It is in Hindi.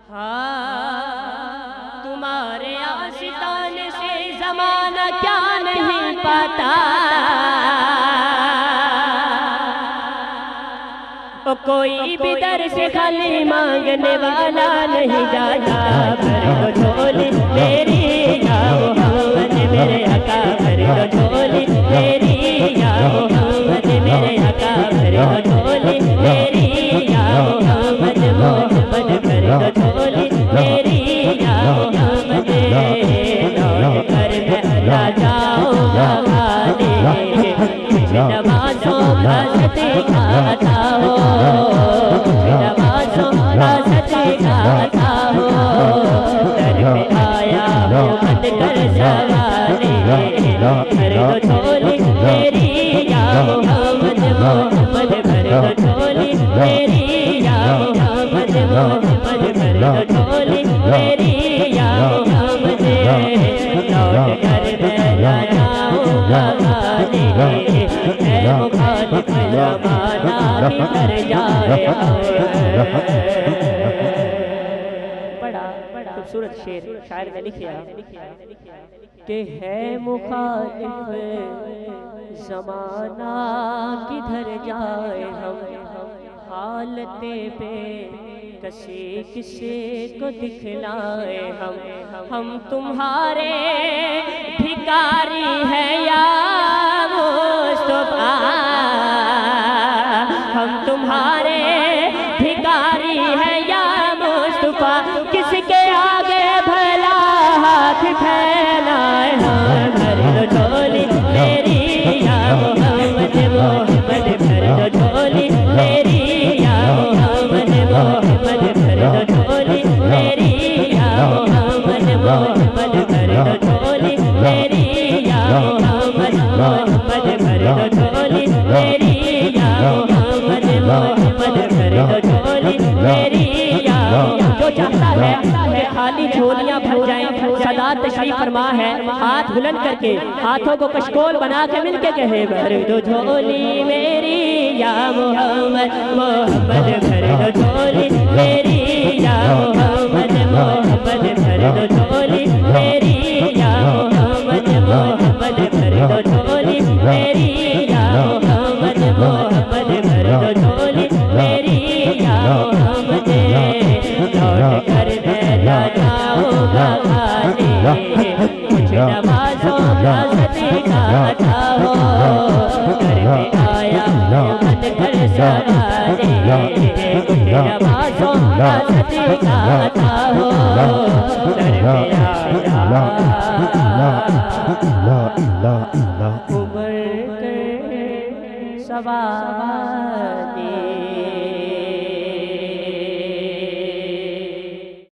हाँ तुम्हारे आशिकाने से ज़माना क्या नहीं पाता, ओ कोई भी दर से खाली मांगने वाला नहीं जाता। भर दो झोली मेरी या मोहम्मद मेरे आका, भर दो झोली मेरी या मोहम्मद मेरे आका, भर दो झोली मेरी या मोहम्मद मोहम्मद, भर दो झोली मेरी या मोहम्मद। लौट कर मैं जाऊंगा खाली, नमाज़ों का सदका हो, नमाज़ों का सदका हो। दर पे आया हूँ बंद कर सवारी, भर दो झोली मेरी या मोहम्मद मोहम्मद, भर दो झोली मेरी या मोहम्मद मोहम्मद, भर दो झोली मेरी या मोहम्मद। लौट कर मैं जाऊंगा खाली, मुखालिफ ज़माना बिखर जाए। बड़ा खूबसूरत शेर शायर ने लिखा कि है मुखालिफ ज़माना किधर जाए, हम हालते पे कसे किसे को दिखलाए। हम तुम्हारे भिखारी हैं या मुस्तफा, हम तुम्हारे भिखारी हैं या मुस्तफा, किसके आगे भला हाथ फैलाए। भर दो झोली मेरी या मोहम्मद मोहम्मद, भर दो झोली मेरी या मोहम्मद मोहम्मद, भर दो झोली मेरी या मोहम्मद मोहम्मद, भर दो झोली मेरी या मोहम्मद मोहम्मद, भर दो झोली मेरी या मोहम्मद मोहम्मद, भर दो झोली मेरी या। जो चाहता है खाली झोलियां भर जाएं, सदा तशरीफ फरमा है, हाथ बुलंद करके हाथों को कशकोल बना के मिलके कहे, भर दो झोली मेरी या मोहम्मद मोहम्मद, भर दो झोली मेरी या मोहम्मद मोहम्मद, भर दो झोली मेरी या मोहम्मद मोहम्मद, भर दो झोली मेरी या मोहम्मद मोहम्मद, भर दो झोली मेरी या मोहम्मद। लौट कर मैं जाऊंगा खाली, कुछ नमाज़ों का सदका हो। घर पे आया हूँ बंद कर सवारी, कुछ नमाज़ों का सदका हो। घर पे आया उमर कर सवारी।